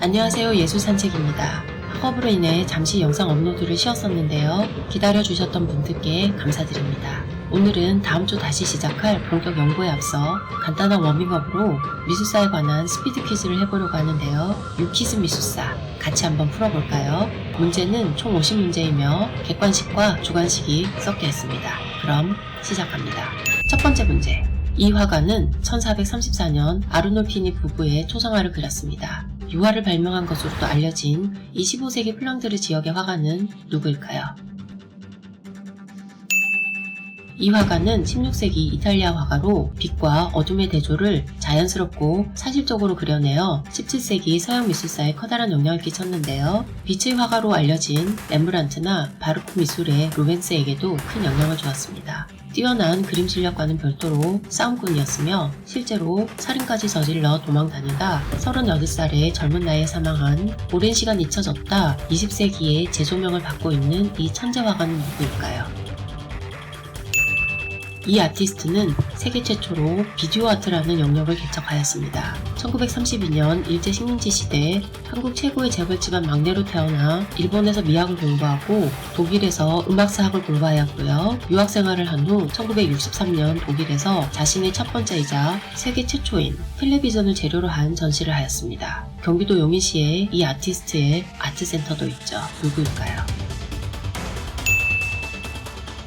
안녕하세요, 예술산책입니다. 학업으로 인해 잠시 영상 업로드를 쉬었었는데요. 기다려주셨던 분들께 감사드립니다. 오늘은 다음 주 다시 시작할 본격 연구에 앞서 간단한 워밍업으로 미술사에 관한 스피드 퀴즈를 해보려고 하는데요. 유퀴즈 미술사 같이 한번 풀어볼까요? 문제는 총 50문제이며 객관식과 주관식이 섞여 있습니다. 그럼 시작합니다. 첫 번째 문제. 이 화가는 1434년 아르놀피니 부부의 초상화를 그렸습니다. 유화를 발명한 것으로도 알려진 이 15세기 플랑드르 지역의 화가는 누구일까요? 이 화가는 16세기 이탈리아 화가로 빛과 어둠의 대조를 자연스럽고 사실적으로 그려내어 17세기 서양 미술사에 커다란 영향을 끼쳤는데요. 빛의 화가로 알려진 렘브란트나 바로크 미술의 루벤스에게도 큰 영향을 주었습니다. 뛰어난 그림 실력과는 별도로 싸움꾼이었으며 실제로 살인까지 저질러 도망다니다 38살의 젊은 나이에 사망한 오랜 시간 잊혀졌다 20세기에 재조명을 받고 있는 이 천재 화가는 누구일까요? 이 아티스트는 세계 최초로 비디오 아트라는 영역을 개척하였습니다. 1932년 일제 식민지 시대 한국 최고의 재벌집안 막내로 태어나 일본에서 미학을 공부하고 독일에서 음악사학을 공부하였고요. 유학생활을 한 후 1963년 독일에서 자신의 첫 번째이자 세계 최초인 텔레비전을 재료로 한 전시를 하였습니다. 경기도 용인시에 이 아티스트의 아트센터도 있죠. 누구일까요?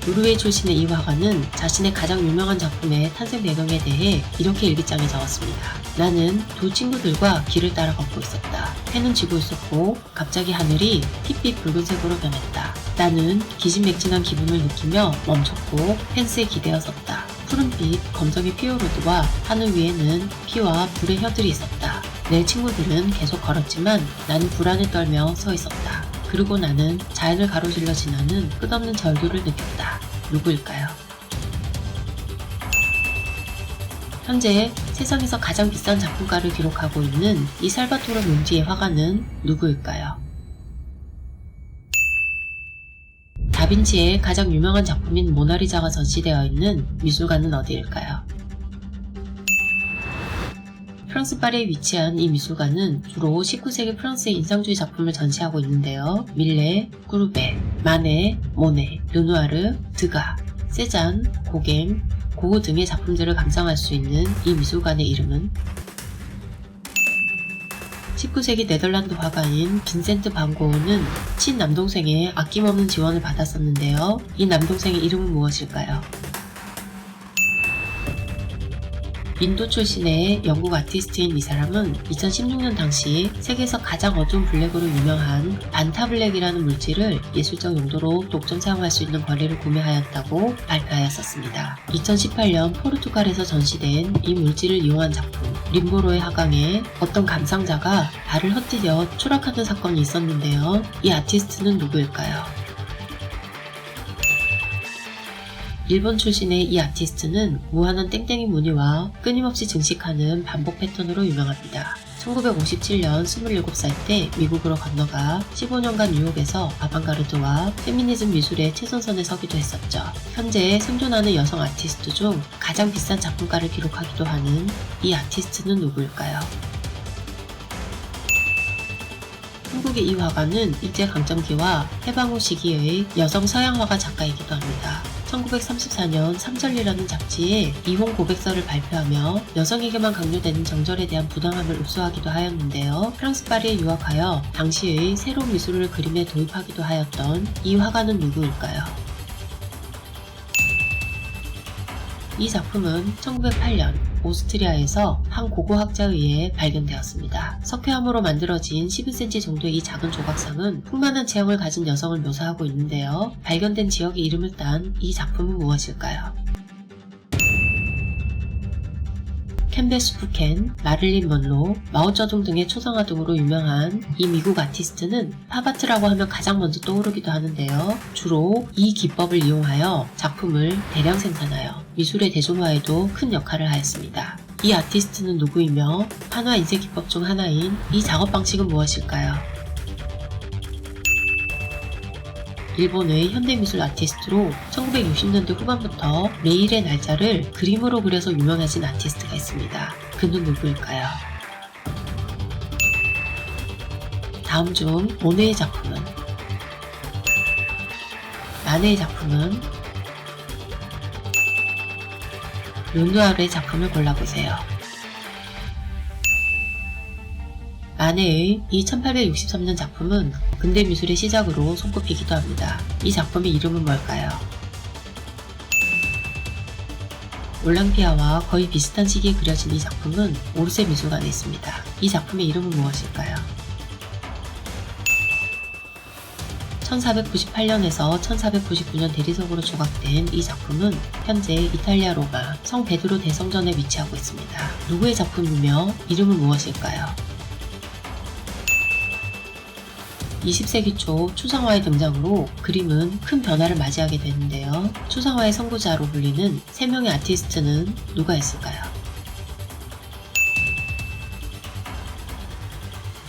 노르웨이 출신의 이 화가는 자신의 가장 유명한 작품의 탄생 배경에 대해 이렇게 일기장에 적었습니다. 나는 두 친구들과 길을 따라 걷고 있었다. 해는 지고 있었고 갑자기 하늘이 핏빛 붉은색으로 변했다. 나는 기진맥진한 기분을 느끼며 멈췄고 펜스에 기대어 섰다. 푸른빛 검정의 피오르드와 하늘 위에는 피와 불의 혀들이 있었다. 내 친구들은 계속 걸었지만 나는 불안에 떨며 서 있었다. 그리고 나는 자연을 가로질러 지나는 끝없는 절규를 느꼈다. 누구일까요? 현재 세상에서 가장 비싼 작품가를 기록하고 있는 이 살바토르 몬티의 화가는 누구일까요? 다빈치의 가장 유명한 작품인 모나리자가 전시되어 있는 미술관은 어디일까요? 프랑스 파리에 위치한 이 미술관은 주로 19세기 프랑스의 인상주의 작품을 전시하고 있는데요. 밀레, 꾸르베, 마네, 모네, 르누아르, 드가, 세잔, 고갱, 고흐 등의 작품들을 감상할 수 있는 이 미술관의 이름은 19세기 네덜란드 화가인 빈센트 반 고흐는 친남동생의 아낌없는 지원을 받았었는데요. 이 남동생의 이름은 무엇일까요? 인도 출신의 영국 아티스트인 이 사람은 2016년 당시 세계에서 가장 어두운 블랙으로 유명한 반타블랙이라는 물질을 예술적 용도로 독점 사용할 수 있는 권리를 구매하였다고 발표하였었습니다. 2018년 포르투갈에서 전시된 이 물질을 이용한 작품 림보로의 하강에 어떤 감상자가 발을 헛디뎌 추락하는 사건이 있었는데요. 이 아티스트는 누구일까요? 일본 출신의 이 아티스트는 무한한 땡땡이 무늬와 끊임없이 증식하는 반복 패턴으로 유명합니다. 1957년 27살 때 미국으로 건너가 15년간 뉴욕에서 아방가르드와 페미니즘 미술의 최전선에 서기도 했었죠. 현재 생존하는 여성 아티스트 중 가장 비싼 작품가를 기록하기도 하는 이 아티스트는 누구일까요? 한국의 이 화가는 일제강점기와 해방 후 시기의 여성 서양 화가 작가이기도 합니다. 1934년 삼절리라는 잡지에 이혼 고백서를 발표하며 여성에게만 강요되는 정절에 대한 부당함을 읍소하기도 하였는데요. 프랑스 파리에 유학하여 당시의 새로운 미술을 그림에 도입하기도 하였던 이 화가는 누구일까요? 이 작품은 1908년 오스트리아에서 한 고고학자에 의해 발견되었습니다. 석회암으로 만들어진 11cm 정도의 이 작은 조각상은 풍만한 체형을 가진 여성을 묘사하고 있는데요. 발견된 지역의 이름을 딴 이 작품은 무엇일까요? 캠베스 푸켄, 마릴린 먼로, 마오쩌둥 등의 초상화 등으로 유명한 이 미국 아티스트는 팝아트라고 하면 가장 먼저 떠오르기도 하는데요. 주로 이 기법을 이용하여 작품을 대량 생산하여 미술의 대중화에도 큰 역할을 하였습니다. 이 아티스트는 누구이며 판화 인쇄 기법 중 하나인 이 작업 방식은 무엇일까요? 일본의 현대미술 아티스트로 1960년대 후반부터 매일의 날짜를 그림으로 그려서 유명해진 아티스트가 있습니다. 그는 누구일까요? 다음 중 모네의 작품은? 마네의 작품은? 르누아르의 작품을 골라보세요. 마네의 이 1863년 작품은 근대 미술의 시작으로 손꼽히기도 합니다. 이 작품의 이름은 뭘까요? 올랑피아와 거의 비슷한 시기에 그려진 이 작품은 오르세 미술관에 있습니다. 이 작품의 이름은 무엇일까요? 1498년에서 1499년 대리석으로 조각된 이 작품은 현재 이탈리아 로마 성 베드로 대성전에 위치하고 있습니다. 누구의 작품이며 이름은 무엇일까요? 20세기 초 추상화의 등장으로 그림은 큰 변화를 맞이하게 되는데요. 추상화의 선구자로 불리는 3명의 아티스트는 누가 있을까요?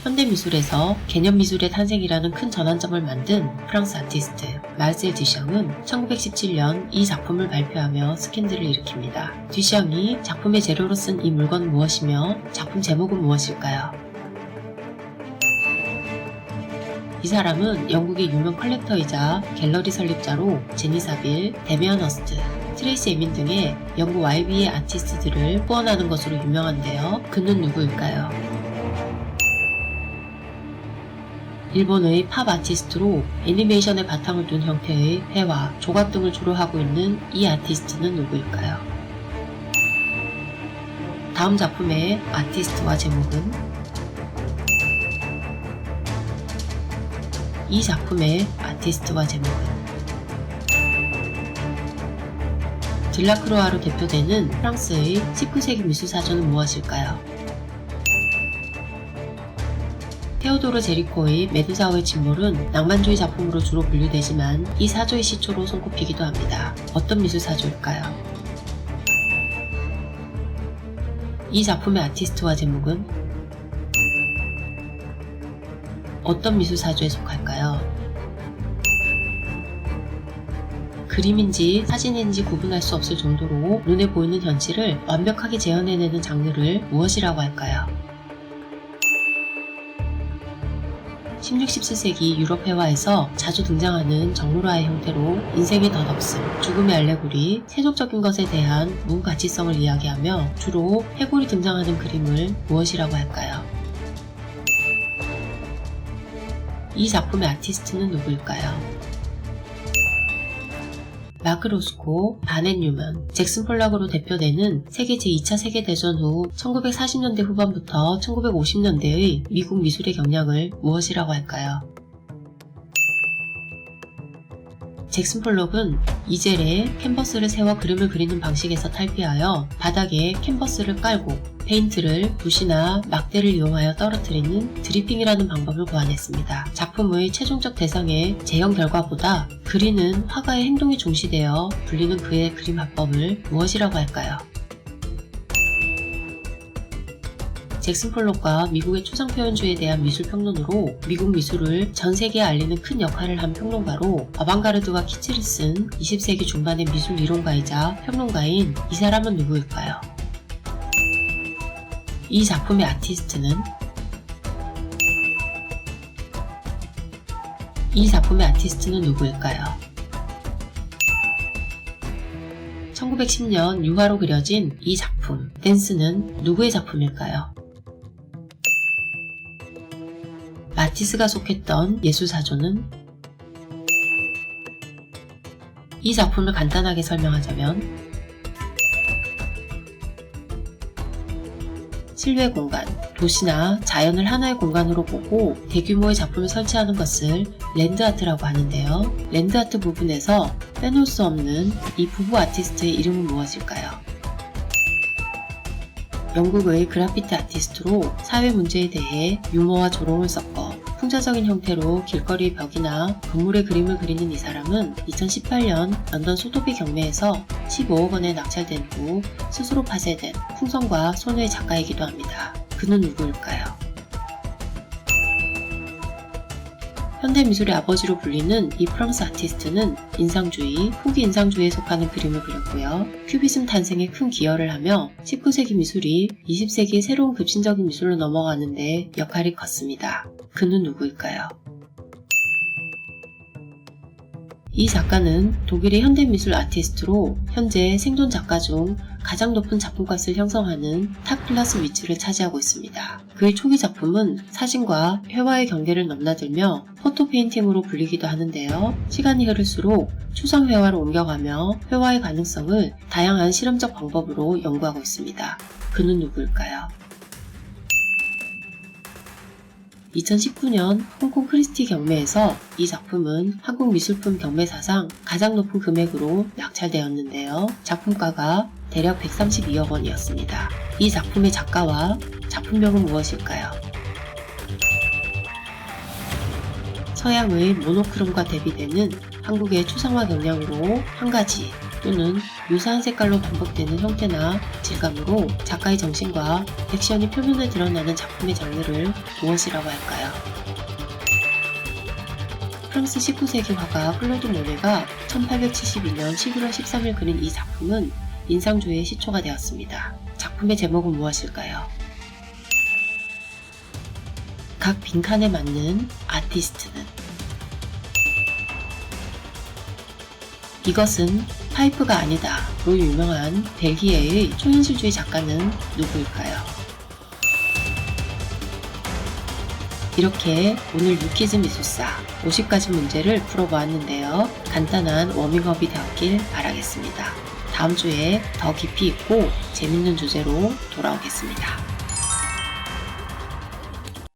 현대미술에서 개념미술의 탄생이라는 큰 전환점을 만든 프랑스 아티스트 마르셀 듀샹은 1917년 이 작품을 발표하며 스캔들을 일으킵니다. 듀샹이 작품의 재료로 쓴 이 물건은 무엇이며 작품 제목은 무엇일까요? 이 사람은 영국의 유명 컬렉터이자 갤러리 설립자로 제니 사빌, 데미안 허스트, 트레이시 에민 등의 영국 YB의 아티스트들을 후원하는 것으로 유명한데요. 그는 누구일까요? 일본의 팝 아티스트로 애니메이션의 바탕을 둔 형태의 회화, 조각 등을 주로 하고 있는 이 아티스트는 누구일까요? 다음 작품의 아티스트와 제목은? 이 작품의 아티스트와 제목은? 들라크로아로 대표되는 프랑스의 19세기 미술사조는 무엇일까요? 테오도르 제리코의 메두사의 침몰은 낭만주의 작품으로 주로 분류되지만 이 사조의 시초로 손꼽히기도 합니다. 어떤 미술사조일까요? 이 작품의 아티스트와 제목은? 어떤 미술사조에 속할까요? 그림인지 사진인지 구분할 수 없을 정도로 눈에 보이는 현실을 완벽하게 재현해내는 장르를 무엇이라고 할까요? 16, 17세기 유럽 회화에서 자주 등장하는 정로라의 형태로 인생의 덧없음, 죽음의 알레고리, 세속적인 것에 대한 무가치성을 이야기하며 주로 해골이 등장하는 그림을 무엇이라고 할까요? 이 작품의 아티스트는 누구일까요? 마크 로스코, 바넷 뉴먼, 잭슨 폴락으로 대표되는 세계 제2차 세계대전 후 1940년대 후반부터 1950년대의 미국 미술의 경향을 무엇이라고 할까요? 잭슨 폴락은 이젤에 캔버스를 세워 그림을 그리는 방식에서 탈피하여 바닥에 캔버스를 깔고 페인트를 붓이나 막대를 이용하여 떨어뜨리는 드리핑이라는 방법을 고안했습니다. 작품의 최종적 대상의 재현 결과보다 그리는 화가의 행동이 중시되어 불리는 그의 그림 화법을 무엇이라고 할까요? 잭슨 폴락과 미국의 초상표현주의에 대한 미술평론으로 미국 미술을 전 세계에 알리는 큰 역할을 한 평론가로 아방가르드와 키치를 쓴 20세기 중반의 미술 이론가이자 평론가인 이 사람은 누구일까요? 이 작품의 아티스트는? 이 작품의 아티스트는 누구일까요? 1910년 유화로 그려진 이 작품, 댄스는 누구의 작품일까요? 마티스가 속했던 예술사조는? 이 작품을 간단하게 설명하자면 실외 공간, 도시나 자연을 하나의 공간으로 보고 대규모의 작품을 설치하는 것을 랜드아트라고 하는데요. 랜드아트 부분에서 빼놓을 수 없는 이 부부 아티스트의 이름은 무엇일까요? 영국의 그래피티 아티스트로 사회 문제에 대해 유머와 조롱을 섞어 풍자적인 형태로 길거리의 벽이나 건물의 그림을 그리는 이 사람은 2018년 런던 소도비 경매에서 15억 원에 낙찰된 후 스스로 파쇄된 풍선과 소녀의 작가이기도 합니다. 그는 누구일까요? 현대미술의 아버지로 불리는 이 프랑스 아티스트는 인상주의, 후기 인상주의에 속하는 그림을 그렸고요. 큐비즘 탄생에 큰 기여를 하며 19세기 미술이 20세기의 새로운 급진적인 미술로 넘어가는데 역할이 컸습니다. 그는 누구일까요? 이 작가는 독일의 현대미술 아티스트로 현재 생존 작가 중 가장 높은 작품값을 형성하는 탑 클래스 위치를 차지하고 있습니다. 그의 초기 작품은 사진과 회화의 경계를 넘나들며 포토 페인팅으로 불리기도 하는데요. 시간이 흐를수록 추상 회화로 옮겨가며 회화의 가능성을 다양한 실험적 방법으로 연구하고 있습니다. 그는 누구일까요? 2019년 홍콩 크리스티 경매에서 이 작품은 한국 미술품 경매 사상 가장 높은 금액으로 낙찰되었는데요. 작품가가 대략 132억 원이었습니다. 이 작품의 작가와 작품명은 무엇일까요? 서양의 모노크롬과 대비되는 한국의 추상화 경향으로 한 가지 또는 유사한 색깔로 반복되는 형태나 질감으로 작가의 정신과 액션이 표면에 드러나는 작품의 장르를 무엇이라고 할까요? 프랑스 19세기 화가 클로드 모네가 1872년 11월 13일 그린 이 작품은 인상주의의 시초가 되었습니다. 작품의 제목은 무엇일까요? 각 빈칸에 맞는 아티스트는 이것은 파이프가 아니다 로 유명한 벨기에의 초현실주의 작가는 누구일까요? 이렇게 오늘 유퀴즈 미술사 50가지 문제를 풀어보았는데요. 간단한 워밍업이 되었길 바라겠습니다. 다음 주에 더 깊이 있고 재밌는 주제로 돌아오겠습니다.